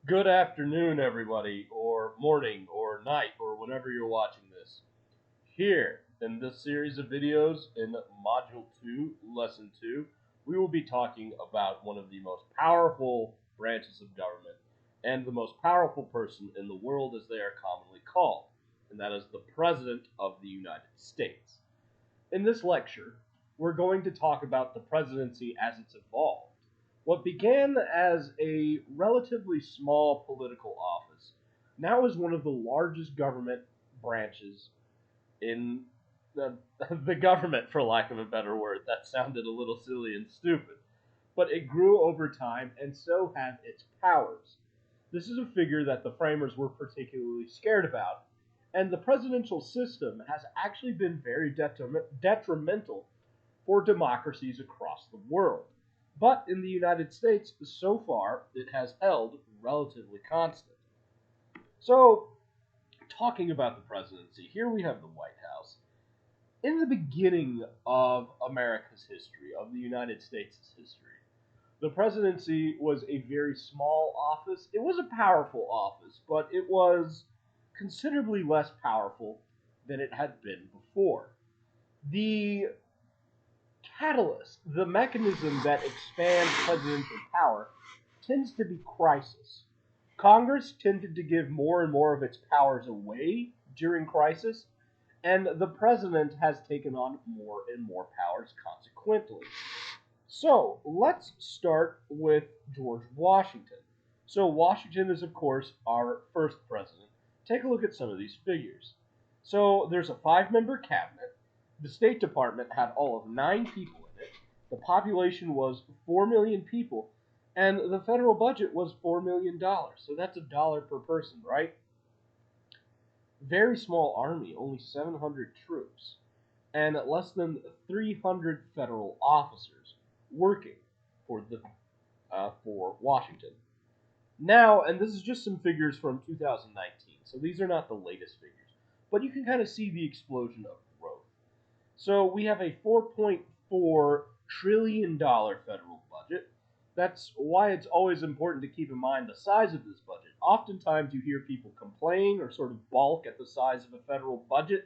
Good afternoon, everybody, or morning, or night, or whenever you're watching this. Here, in this series of videos in Module 2, Lesson 2, we will be talking about one of the most powerful branches of government and the most powerful person in the world, as they are commonly called, and that is the President of the United States. In this lecture, we're going to talk about the presidency as it's evolved. What began as a relatively small political office now is one of the largest government branches in the government, for lack of a better word. That sounded a little silly and stupid. But it grew over time, and so have its powers. This is a figure that the framers were particularly scared about, and the presidential system has actually been very detrimental for democracies across the world. But in the United States, so far, it has held relatively constant. So, talking about the presidency, here we have the White House. In the beginning of America's history, of the United States' history, the presidency was a very small office. It was a powerful office, but it was considerably less powerful than it had been before. The catalyst, the mechanism that expands presidential power, tends to be crisis. Congress tended to give more and more of its powers away during crisis, and the president has taken on more and more powers consequently. So let's start with George Washington. So Washington is, of course, our first president. Take a look at some of these figures. So there's a five-member cabinet. The State Department had all of 9 people in it. The population was 4 million people, and the federal budget was $4 million. So that's $1 per person, right? Very small army, only 700 troops, and less than 300 federal officers working for Washington. Now, and this is just some figures from 2019, so these are not the latest figures, but you can kind of see the explosion of growth. So we have a $4.4 trillion federal budget. That's why it's always important to keep in mind the size of this budget. Oftentimes you hear people complain or sort of balk at the size of a federal budget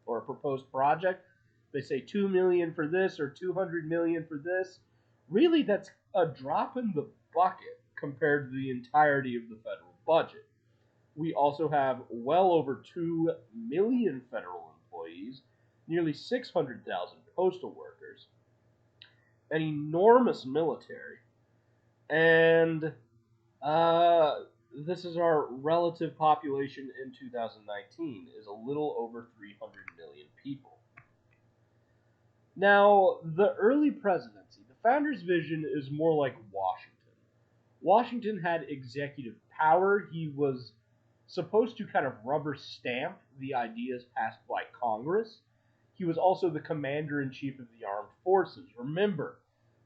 or a proposed project. They say 2 million for this or 200 million for this. Really, that's a drop in the bucket compared to the entirety of the federal budget. We also have well over 2 million federal employees, nearly 600,000 postal workers, an enormous military, and this is our relative population in 2019 is a little over 300 million people. Now, the early presidency, the founder's vision is more like Washington. Washington had executive power. He was supposed to kind of rubber stamp the ideas passed by Congress. He was also the commander in chief of the armed forces. Remember,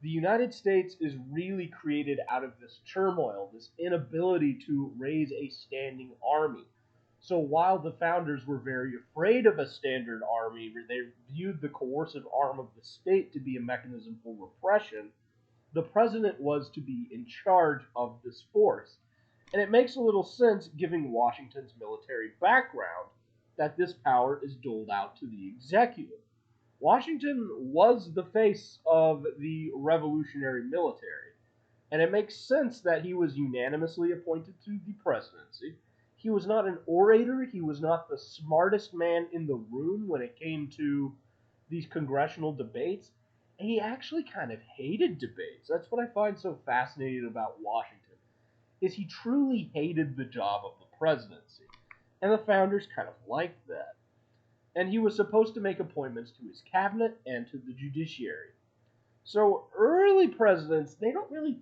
the United States is really created out of this turmoil, this inability to raise a standing army. So while the founders were very afraid of a standard army, they viewed the coercive arm of the state to be a mechanism for repression. The president was to be in charge of this force. And it makes a little sense, given Washington's military background, that this power is doled out to the executive. Washington was the face of the revolutionary military, and it makes sense that he was unanimously appointed to the presidency. He was not an orator, he was not the smartest man in the room when it came to these congressional debates, and he actually kind of hated debates. That's what I find so fascinating about Washington is he truly hated the job of the presidency. And the founders kind of liked that. And he was supposed to make appointments to his cabinet and to the judiciary. So early presidents, they don't really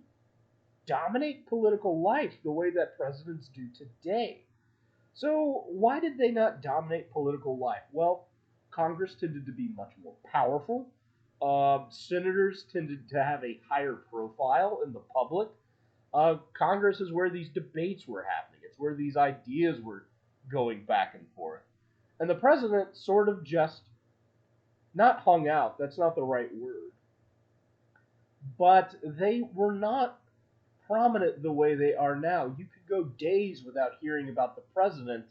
dominate political life the way that presidents do today. So why did they not dominate political life? Well, Congress tended to be much more powerful. Senators tended to have a higher profile in the public. Congress is where these debates were happening. It's where these ideas were going back and forth. And the president sort of just not hung out, that's not the right word, but they were not prominent the way they are now. You could go days without hearing about the president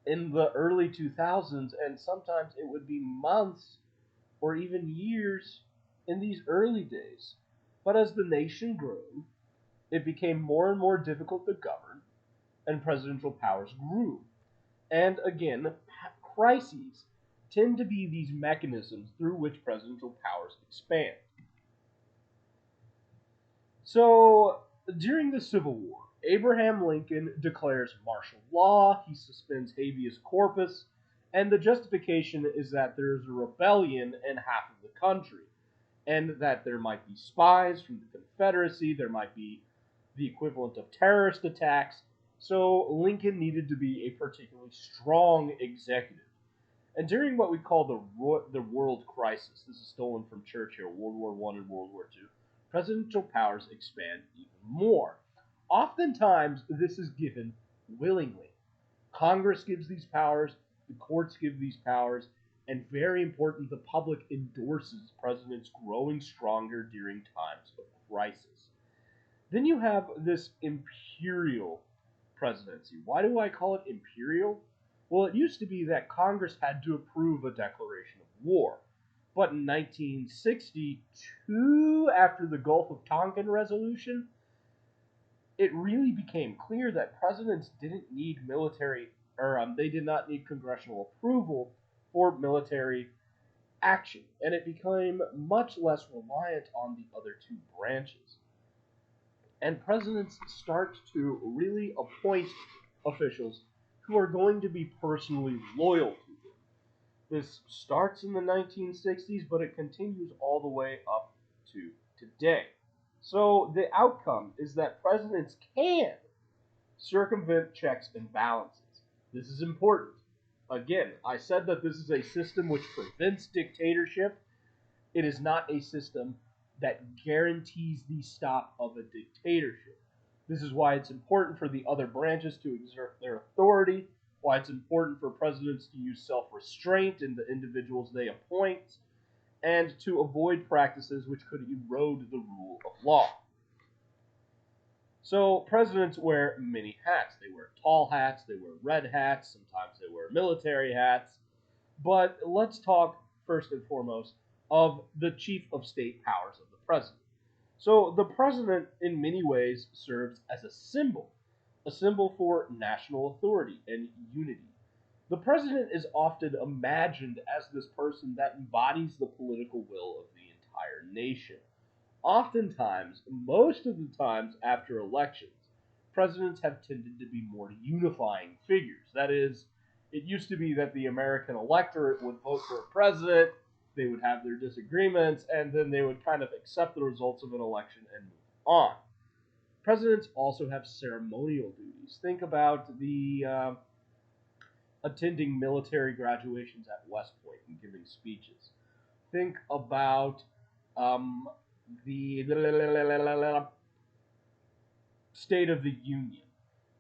in the early 2000s, and sometimes it would be months or even years in these early days. But as the nation grew, it became more and more difficult to govern, and presidential powers grew. And again, crises tend to be these mechanisms through which presidential powers expand. So, during the Civil War, Abraham Lincoln declares martial law, he suspends habeas corpus, and the justification is that there's a rebellion in half of the country, and that there might be spies from the Confederacy, there might be the equivalent of terrorist attacks, so Lincoln needed to be a particularly strong executive. And during what we call the World Crisis, this is stolen from Churchill, World War I and World War II, presidential powers expand even more. Oftentimes, this is given willingly. Congress gives these powers, the courts give these powers, and very important, the public endorses presidents growing stronger during times of crisis. Then you have this imperial presidency. Why do I call it imperial? Well, it used to be that Congress had to approve a declaration of war. But in 1962, after the Gulf of Tonkin resolution, it really became clear that presidents didn't need they did not need congressional approval for military action, and it became much less reliant on the other two branches. And presidents start to really appoint officials who are going to be personally loyal to them. This starts in the 1960s, but it continues all the way up to today. So the outcome is that presidents can circumvent checks and balances. This is important. Again, I said that this is a system which prevents dictatorship. It is not a system that guarantees the stop of a dictatorship. This is why it's important for the other branches to exert their authority, why it's important for presidents to use self-restraint in the individuals they appoint, and to avoid practices which could erode the rule of law. So presidents wear many hats. They wear tall hats, they wear red hats, sometimes they wear military hats. But let's talk first and foremost of the chief of state powers of the president. So the president, in many ways, serves as a symbol for national authority and unity. The president is often imagined as this person that embodies the political will of the entire nation. Oftentimes, most of the times after elections, presidents have tended to be more unifying figures. That is, it used to be that the American electorate would vote for a president, they would have their disagreements, and then they would kind of accept the results of an election and move on. Presidents also have ceremonial duties. Think about the attending military graduations at West Point and giving speeches. Think about the State of the Union.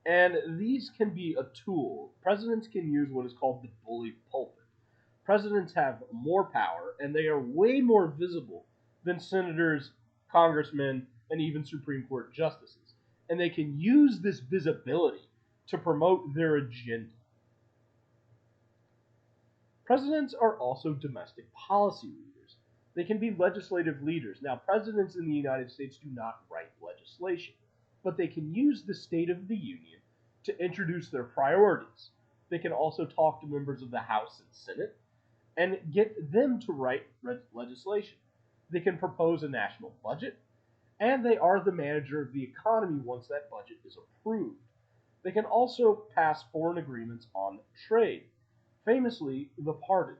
And these can be a tool. Presidents can use what is called the bully pulpit. Presidents have more power, and they are way more visible than senators, congressmen, and even Supreme Court justices. And they can use this visibility to promote their agenda. Presidents are also domestic policy leaders. They can be legislative leaders. Now, presidents in the United States do not write legislation, but they can use the State of the Union to introduce their priorities. They can also talk to members of the House and Senate and get them to write legislation. They can propose a national budget, and they are the manager of the economy once that budget is approved. They can also pass foreign agreements on trade, famously, the pardon.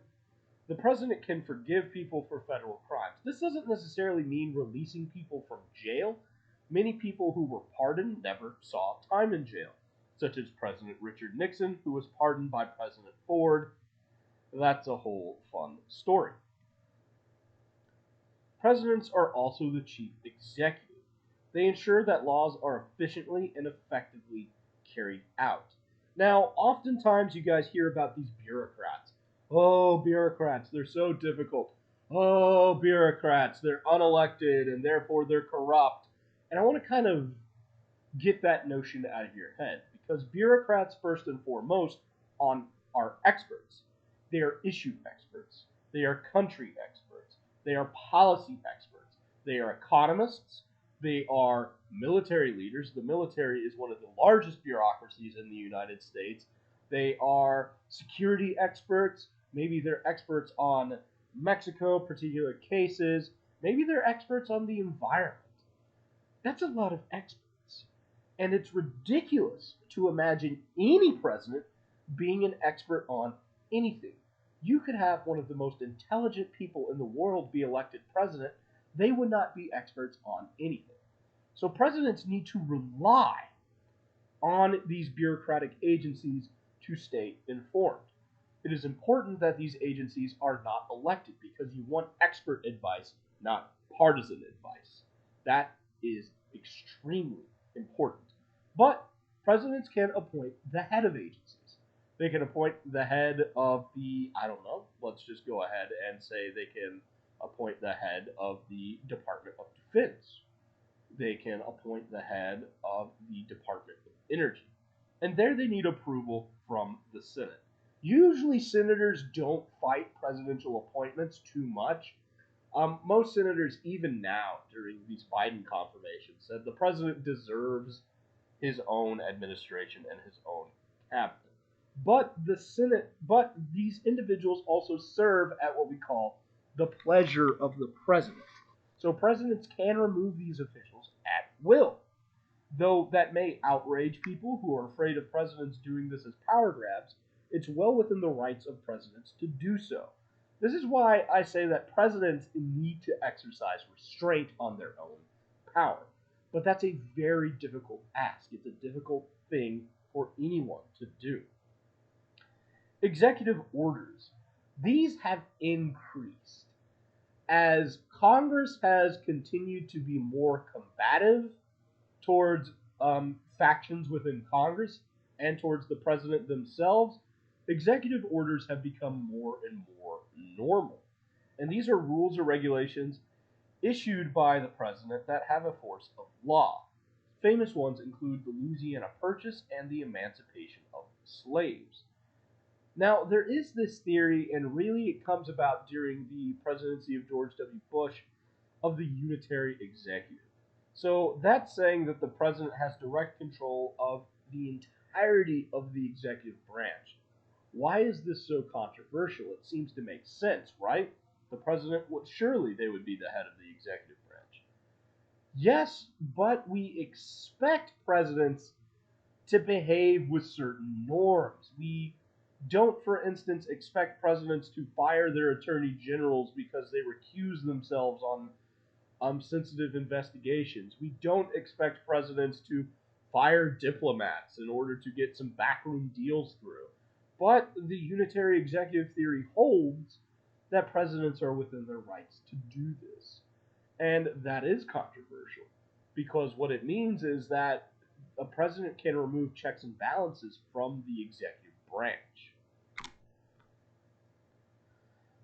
The president can forgive people for federal crimes. This doesn't necessarily mean releasing people from jail. Many people who were pardoned never saw time in jail, such as President Richard Nixon, who was pardoned by President Ford. That's a whole fun story. Presidents are also the chief executive. They ensure that laws are efficiently and effectively carried out. Now, oftentimes you guys hear about these bureaucrats. Oh, bureaucrats, they're so difficult. Oh, bureaucrats, they're unelected and therefore they're corrupt. And I want to kind of get that notion out of your head because bureaucrats, first and foremost, are experts. They are issue experts. They are country experts. They are policy experts. They are economists. They are military leaders. The military is one of the largest bureaucracies in the United States. They are security experts. Maybe they're experts on Mexico, particular cases. Maybe they're experts on the environment. That's a lot of experts. And it's ridiculous to imagine any president being an expert on anything. You could have one of the most intelligent people in the world be elected president, they would not be experts on anything. So presidents need to rely on these bureaucratic agencies to stay informed. It is important that these agencies are not elected because you want expert advice, not partisan advice. That is extremely important. But presidents can appoint the head of agencies. They can appoint the head of the, I don't know, let's just go ahead and say they can appoint the head of the Department of Defense. They can appoint the head of the Department of Energy. And there they need approval from the Senate. Usually, senators don't fight presidential appointments too much. Most senators, even now during these Biden confirmations, said the president deserves his own administration and his own cabinet. But these individuals also serve at what we call the pleasure of the president. So presidents can remove these officials at will. Though that may outrage people who are afraid of presidents doing this as power grabs, it's well within the rights of presidents to do so. This is why I say that presidents need to exercise restraint on their own power. But that's a very difficult ask. It's a difficult thing for anyone to do. Executive orders. These have increased as Congress has continued to be more combative towards factions within Congress and towards the president themselves. Executive orders have become more and more normal. And these are rules or regulations issued by the president that have a force of law. Famous ones include the Louisiana Purchase and the Emancipation of Slaves. Now, there is this theory, and really it comes about during the presidency of George W. Bush, of the unitary executive. So that's saying that the president has direct control of the entirety of the executive branch. Why is this so controversial? It seems to make sense, right? The president would surely they would be the head of the executive branch. Yes, but we expect presidents to behave with certain norms. We don't, for instance, expect presidents to fire their attorney generals because they recuse themselves on sensitive investigations. We don't expect presidents to fire diplomats in order to get some backroom deals through. But the unitary executive theory holds that presidents are within their rights to do this. And that is controversial because what it means is that a president can remove checks and balances from the executive branch.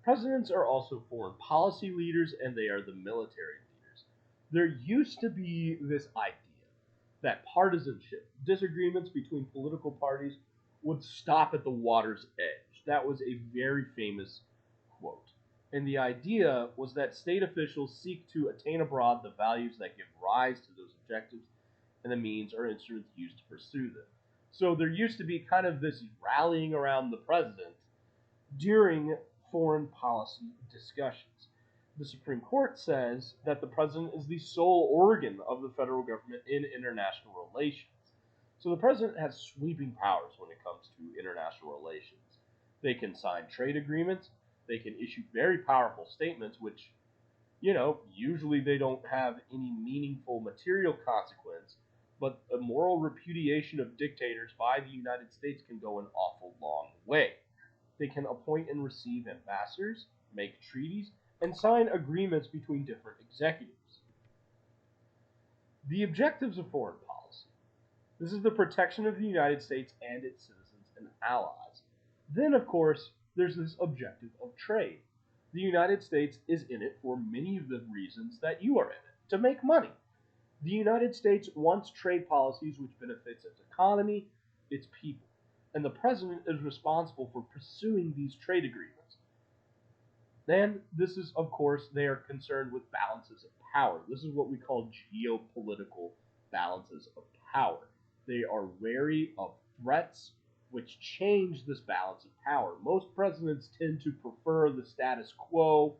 Presidents are also foreign policy leaders and they are the military leaders. There used to be this idea that partisanship, disagreements between political parties, would stop at the water's edge. That was a very famous quote. And the idea was that state officials seek to attain abroad the values that give rise to those objectives and the means or instruments used to pursue them. So there used to be kind of this rallying around the president during foreign policy discussions. The Supreme Court says that the president is the sole organ of the federal government in international relations. So the president has sweeping powers when it comes to international relations. They can sign trade agreements, they can issue very powerful statements, which, usually they don't have any meaningful material consequence, but a moral repudiation of dictators by the United States can go an awful long way. They can appoint and receive ambassadors, make treaties, and sign agreements between different executives. The objectives of foreign policy. This is the protection of the United States and its citizens and allies. Then, of course, there's this objective of trade. The United States is in it for many of the reasons that you are in it, to make money. The United States wants trade policies which benefits its economy, its people, and the president is responsible for pursuing these trade agreements. Then this is, of course, they are concerned with balances of power. This is what we call geopolitical balances of power. They are wary of threats which change this balance of power. Most presidents tend to prefer the status quo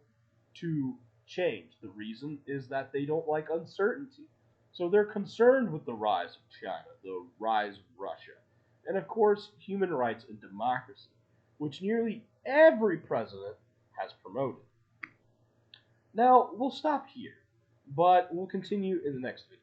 to change. The reason is that they don't like uncertainty. So they're concerned with the rise of China, the rise of Russia, and of course, human rights and democracy, which nearly every president has promoted. Now, we'll stop here, but we'll continue in the next video.